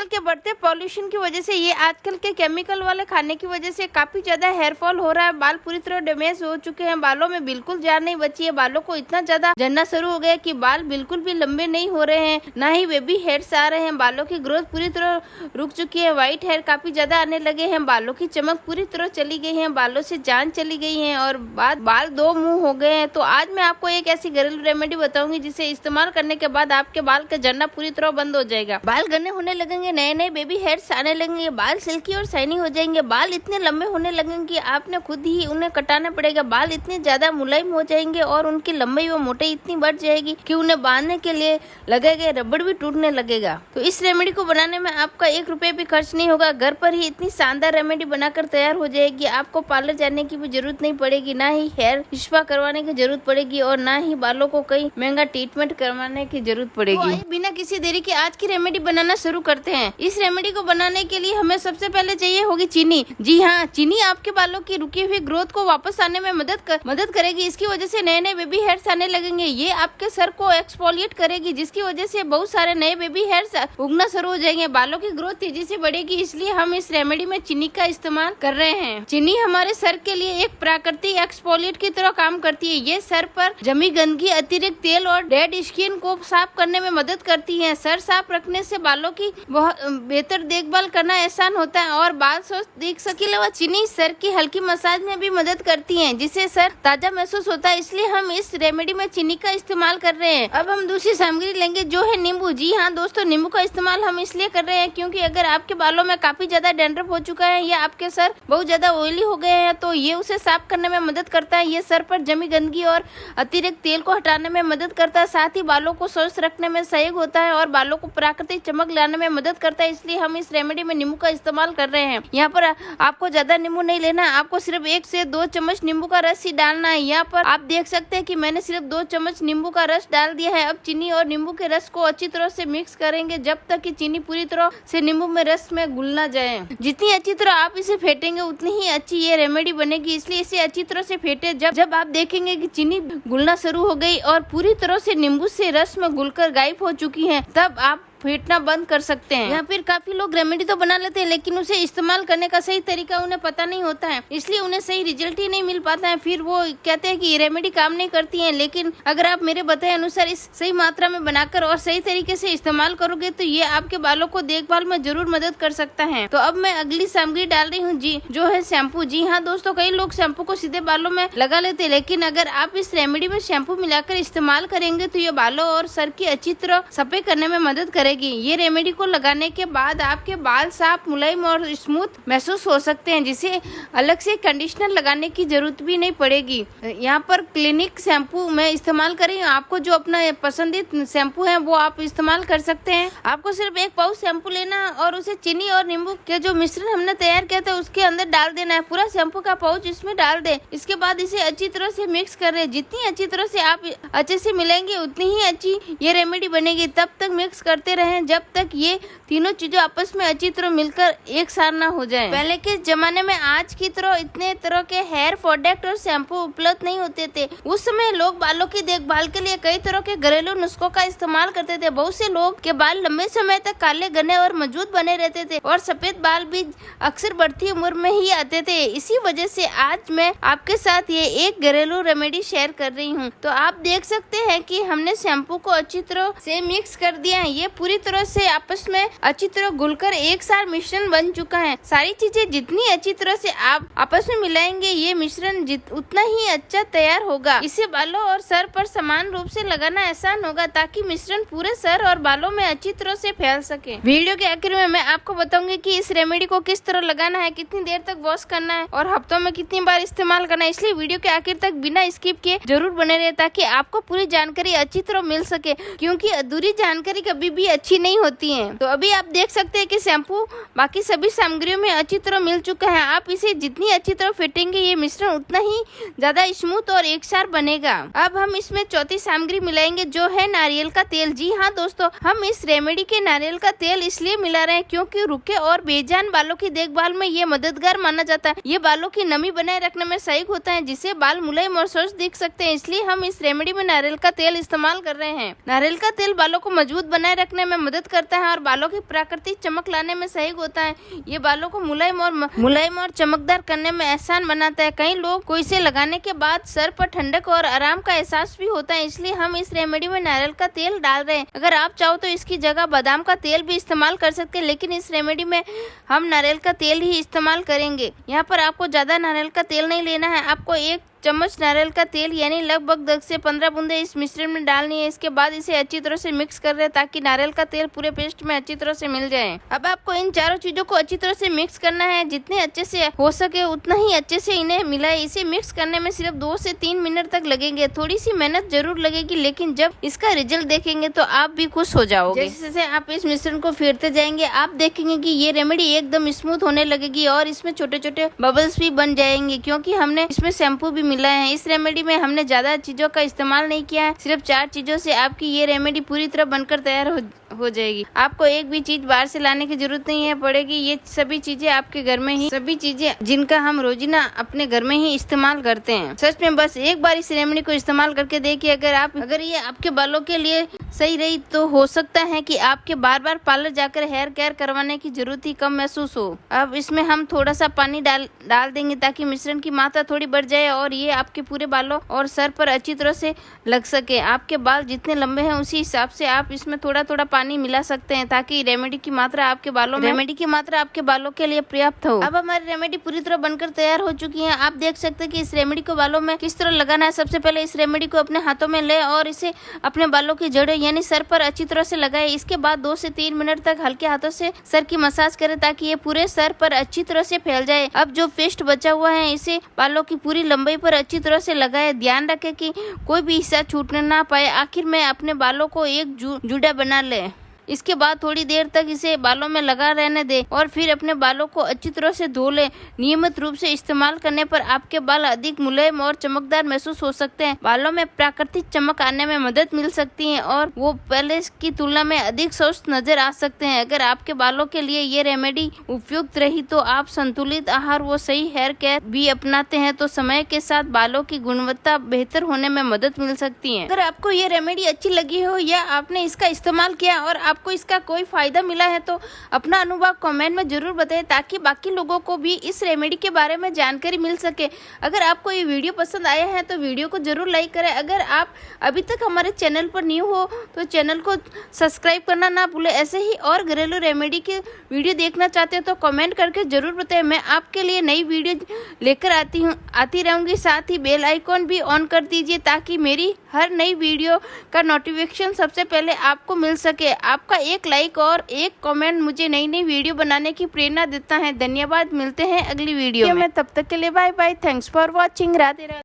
आजकल के बढ़ते पॉल्यूशन की वजह से, ये आजकल के केमिकल वाले खाने की वजह से काफी ज्यादा हेयर फॉल हो रहा है। बाल पूरी तरह डैमेज हो चुके हैं, बालों में बिल्कुल जान नहीं बची है, बालों को इतना ज्यादा झड़ना शुरू हो गया कि बाल बिल्कुल भी लंबे नहीं हो रहे हैं, ना ही बेबी हेयर्स आ रहे हैं। बालों की ग्रोथ पूरी तरह रुक चुकी है, व्हाइट हेयर काफी ज्यादा आने लगे हैं, बालों की चमक पूरी तरह चली गई है, बालों से जान चली गई है और बाल दो मुंह हो गए हैं। तो आज मैं आपको एक ऐसी घरेलू रेमेडी बताऊंगी जिसे इस्तेमाल करने के बाद आपके बाल का झड़ना पूरी तरह बंद हो जाएगा। बाल घने होने लगेंगे, नए नए बेबी हेयर्स आने लगेंगे, बाल सिल्की और शाइनी हो जाएंगे, बाल इतने लंबे होने लगेंगे कि आपने खुद ही उन्हें कटाना पड़ेगा। बाल इतने ज्यादा मुलायम हो जाएंगे और उनकी लंबाई व मोटाई इतनी बढ़ जाएगी कि उन्हें बांधने के लिए लगेगा रबड़ भी टूटने लगेगा। तो इस रेमेडी को बनाने में आपका 1 रुपया भी खर्च नहीं होगा, घर पर ही इतनी शानदार रेमेडी बनाकर तैयार हो जाएगी। आपको पार्लर जाने की भी जरूरत नहीं पड़ेगी, ना ही हेयर स्पा करवाने की जरूरत पड़ेगी और ना ही बालों को कई महंगा ट्रीटमेंट करवाने की जरूरत पड़ेगी। तो बिना किसी देरी के आज की रेमेडी बनाना शुरू करते हैं। इस रेमेडी को बनाने के लिए हमें सबसे पहले चाहिए होगी चीनी। जी हाँ, चीनी आपके बालों की रुकी हुई ग्रोथ को वापस आने में मदद करेगी। इसकी वजह से नए नए बेबी हेयर्स आने लगेंगे। ये आपके सर को एक्सफोलिएट करेगी, जिसकी वजह से बहुत सारे नए बेबी हेयर्स उगना शुरू हो जाएंगे, बालों की ग्रोथ तेजी से बढ़ेगी। इसलिए हम इस रेमेडी में चीनी का इस्तेमाल कर रहे हैं। चीनी हमारे सर के लिए एक प्राकृतिक एक्सफोलिएट की तरह काम करती है। ये सर पर जमी गंदगी, अतिरिक्त तेल और डेड स्किन को साफ करने में मदद करती है। सर साफ रखने से बालों की बहुत बेहतर देखभाल करना आसान होता है और बाल स्वस्थ दिख सके। अलावा चीनी सर की हल्की मसाज में भी मदद करती है, जिससे सर ताजा महसूस होता है। इसलिए हम इस रेमेडी में चीनी का इस्तेमाल कर रहे हैं। अब हम दूसरी सामग्री लेंगे जो है नींबू। जी हाँ दोस्तों, नींबू का इस्तेमाल हम इसलिए कर रहे हैं क्योंकि अगर आपके बालों में काफी ज्यादा डैंड्रफ हो चुका है या आपके सर बहुत ज्यादा ऑयली हो गए हैं तो ये उसे साफ करने में मदद करता है। ये सर पर जमी गंदगी और अतिरिक्त तेल को हटाने में मदद करता है, साथ ही बालों को स्वस्थ रखने में सहयोग होता है और बालों को प्राकृतिक चमक लाने में मदद करता है। इसलिए हम इस रेमेडी में नींबू का इस्तेमाल कर रहे हैं। यहाँ पर आपको ज्यादा नींबू नहीं लेना है, आपको सिर्फ 1 से 2 चम्मच नींबू का रस ही डालना है। यहाँ पर आप देख सकते हैं कि मैंने सिर्फ 2 चम्मच नींबू का रस डाल दिया है। अब चीनी और नींबू के रस को अच्छी तरह से मिक्स करेंगे जब तक कि चीनी पूरी तरह से नींबू में रस में घुल ना जाए। जितनी अच्छी तरह आप इसे फेंटेंगे उतनी ही अच्छी ये रेमेडी बनेगी। इसलिए इसे अच्छी तरह से फेंटे। जब आप देखेंगे कि चीनी घुलना शुरू हो गई और पूरी तरह से नींबू से रस में घुलकर गायब हो चुकी है, तब आप फेंटना बंद कर सकते हैं। या फिर काफी लोग रेमेडी तो बना लेते हैं लेकिन उसे इस्तेमाल करने का सही तरीका उन्हें पता नहीं होता है, इसलिए उन्हें सही रिजल्ट ही नहीं मिल पाता है। फिर वो कहते हैं कि ये रेमेडी काम नहीं करती है। लेकिन अगर आप मेरे बताए अनुसार इस सही मात्रा में बनाकर और सही तरीके से इस्तेमाल करोगे तो ये आपके बालों को देखभाल में जरूर मदद कर सकता है। तो अब मैं अगली सामग्री डाल रही हूँ जी, जो है शैम्पू। जी हाँ दोस्तों, कई लोग शैम्पू को सीधे बालों में लगा लेते हैं, लेकिन अगर आप इस रेमेडी में शैम्पू मिलाकर इस्तेमाल करेंगे तो ये बालों और सर की अच्छी तरह सफाई करने में मदद करेगी। ये रेमेडी को लगाने के बाद आपके बाल साफ, मुलायम और स्मूथ महसूस हो सकते हैं, जिसे अलग से कंडीशनर लगाने की जरूरत भी नहीं पड़ेगी। यहाँ पर क्लिनिक शैम्पू मैं इस्तेमाल कर रही हूँ। आपको जो अपना पसंदीदा शैम्पू है वो आप इस्तेमाल कर सकते हैं। आपको सिर्फ 1 पाउच शैम्पू लेना और उसे चीनी और नींबू के जो मिश्रण हमने तैयार किया था उसके अंदर डाल देना है। पूरा शैम्पू का पाउच इसमें डाल दे। इसके बाद इसे अच्छी तरह से मिक्स कर रहे। जितनी अच्छी तरह से आप अच्छे से मिलाएंगे उतनी ही अच्छी ये रेमेडी बनेगी। तब तक मिक्स करते रहें जब तक ये तीनों चीजें आपस में अच्छी तरह मिलकर एक साथ ना हो जाए। पहले के जमाने में आज की तरह इतने तरह के हेयर प्रोडक्ट और शैम्पू उपलब्ध नहीं होते थे। उस समय लोग बालों की देखभाल के लिए कई तरह के घरेलू नुस्खों का इस्तेमाल करते थे। बहुत से लोग के बाल लंबे समय तक काले, घने और मजबूत बने रहते थे और सफेद बाल भी अक्सर बढ़ती उम्र में ही आते थे। इसी वजह से आज मैं आपके साथ ये एक घरेलू रेमेडी शेयर कर रही हूँ। तो आप देख सकते हैं कि हमने शैम्पू को अच्छी तरह से मिक्स कर दिया है। ये पूरी तरह से आपस में अच्छी तरह घुलकर एक साथ मिश्रण बन चुका है। सारी चीजें जितनी अच्छी तरह से आप आपस में मिलाएंगे ये मिश्रण उतना ही अच्छा तैयार होगा। इसे बालों और सर पर समान रूप से लगाना आसान होगा ताकि मिश्रण पूरे सर और बालों में अच्छी तरह से फैल सके। वीडियो के आखिर में मैं आपको बताऊंगी कि इस रेमेडी को किस तरह लगाना है, कितनी देर तक वॉश करना है और हफ्तों में कितनी बार इस्तेमाल करना है। इसलिए वीडियो के आखिर तक बिना स्किप किए जरूर बने रहे ताकि आपको पूरी जानकारी अच्छी तरह मिल सके, क्योंकि अधूरी जानकारी कभी भी अच्छी नहीं होती है। तो अभी आप देख सकते हैं कि शैम्पू बाकी सभी सामग्रियों में अच्छी तरह मिल चुका है। आप इसे जितनी अच्छी तरह फेंटेंगे ये मिश्रण उतना ही ज्यादा स्मूथ और एक साथ बनेगा। अब हम इसमें चौथी सामग्री मिलाएंगे जो है नारियल का तेल। जी हाँ दोस्तों, हम इस रेमेडी के नारियल का तेल इसलिए मिला रहे हैं क्योंकि रुके और बेजान बालों की देखभाल में ये मददगार माना जाता है। ये बालों की नमी बनाए रखने में सहायक होता है, जिससे बाल मुलायम और स्वस्थ दिख सकते हैं। इसलिए हम इस रेमेडी में नारियल का तेल इस्तेमाल कर रहे हैं। नारियल का तेल बालों को मजबूत बनाए रखने में मदद करता है और बालों की प्राकृतिक चमक लाने में सहायक होता है। ये बालों को मुलायम और चमकदार करने में आसान बनाता है। कई लोग को इसे लगाने के बाद सर पर ठंडक और आराम का एहसास भी होता है, इसलिए हम इस रेमेडी में नारियल का तेल डाल रहे हैं। अगर आप चाहो तो इसकी जगह बादाम का तेल भी इस्तेमाल कर सकते हैं, लेकिन इस रेमेडी में हम नारियल का तेल ही इस्तेमाल करेंगे। यहाँ पर आपको ज्यादा नारियल का तेल नहीं लेना है। आपको 1 चम्मच नारियल का तेल यानी लगभग 10 से 15 बूंदे इस मिश्रण में डालनी है। इसके बाद इसे अच्छी तरह से मिक्स कर रहे हैं ताकि नारियल का तेल पूरे पेस्ट में अच्छी तरह से मिल जाए। अब आपको इन चारों चीजों को अच्छी तरह से मिक्स करना है। जितने अच्छे से हो सके उतना ही अच्छे से इन्हें मिलाए। इसे मिक्स करने में सिर्फ 2 से 3 मिनट तक लगेंगे। थोड़ी सी मेहनत जरूर लगेगी, लेकिन जब इसका रिजल्ट देखेंगे तो आप भी खुश हो जाओगे। जैसे आप इस मिश्रण को फेरते जाएंगे, आप देखेंगे कि ये रेमेडी एकदम स्मूथ होने लगेगी और इसमें छोटे छोटे बबल्स भी बन जाएंगे, क्योंकि हमने इसमें शैम्पू भी मिला है। इस रेमेडी में हमने ज्यादा चीजों का इस्तेमाल नहीं किया है। सिर्फ 4 चीजों से आपकी ये रेमेडी पूरी तरह बनकर तैयार हो जाएगी। आपको एक भी चीज बाहर से लाने की जरूरत नहीं है पड़ेगी। ये सभी चीजें आपके घर में ही, सभी चीजें जिनका हम रोजाना अपने घर में ही इस्तेमाल करते हैं। सच में बस एक बार इस रेमेडी को इस्तेमाल करके देखिए। अगर ये आपके बालों के लिए सही रही तो हो सकता है कि आपके बार बार पार्लर जाकर हेयर केयर करवाने की जरूरत ही कम महसूस हो। अब इसमें हम थोड़ा सा पानी डाल देंगे ताकि मिश्रण की मात्रा थोड़ी बढ़ जाए और ये आपके पूरे बालों और सर पर अच्छी तरह से लग सके। आपके बाल जितने लंबे हैं उसी हिसाब से आप इसमें थोड़ा थोड़ा पानी मिला सकते हैं ताकि रेमेडी की मात्रा आपके बालों के लिए पर्याप्त हो। अब हमारी रेमेडी पूरी तरह बनकर तैयार हो चुकी है। आप देख सकते हैं कि इस रेमेडी को बालों में किस तरह लगाना है। सबसे पहले इस रेमेडी को अपने हाथों में ले और इसे अपने बालों की जड़ों यानी सर पर अच्छी तरह से लगाए। इसके बाद 2 से 3 मिनट तक हल्के हाथों से सर की मसाज करें ताकि ये पूरे सर पर अच्छी तरह से फैल जाए। अब जो पेस्ट बचा हुआ है इसे बालों की पूरी लंबाई पर अच्छी तरह से लगाए। ध्यान रखें कि कोई भी हिस्सा छूटने ना पाए। आखिर में अपने बालों को एक जुड़ा बना ले। इसके बाद थोड़ी देर तक इसे बालों में लगा रहने दें और फिर अपने बालों को अच्छी तरह से धो लें। नियमित रूप से इस्तेमाल करने पर आपके बाल अधिक मुलायम और चमकदार महसूस हो सकते हैं। बालों में प्राकृतिक चमक आने में मदद मिल सकती है और वो पहले की तुलना में अधिक स्वस्थ नजर आ सकते हैं। अगर आपके बालों के लिए ये रेमेडी उपयुक्त रही तो आप संतुलित आहार व सही हेयर केयर भी अपनाते हैं तो समय के साथ बालों की गुणवत्ता बेहतर होने में मदद मिल सकती है। अगर आपको ये रेमेडी अच्छी लगी हो या आपने इसका इस्तेमाल किया और आपको इसका कोई फायदा मिला है तो अपना अनुभव कमेंट में जरूर बताएं ताकि बाकी लोगों को भी इस रेमेडी के बारे में जानकारी मिल सके। अगर आपको ये वीडियो पसंद आया है तो वीडियो को जरूर लाइक करें। अगर आप अभी तक हमारे चैनल पर न्यू हो तो चैनल को सब्सक्राइब करना ना भूलें। ऐसे ही और घरेलू रेमेडी के वीडियो देखना चाहते हो तो कमेंट करके जरूर बताएं। मैं आपके लिए नई वीडियो लेकर आती रहूंगी। साथ ही बेल आइकॉन भी ऑन कर दीजिए ताकि मेरी हर नई वीडियो का नोटिफिकेशन सबसे पहले आपको मिल सके। आपका एक लाइक और एक कमेंट मुझे नई नई वीडियो बनाने की प्रेरणा देता है। धन्यवाद। मिलते हैं अगली वीडियो में। तब तक के लिए bye bye. Thanks for watching. Radhe Radhe.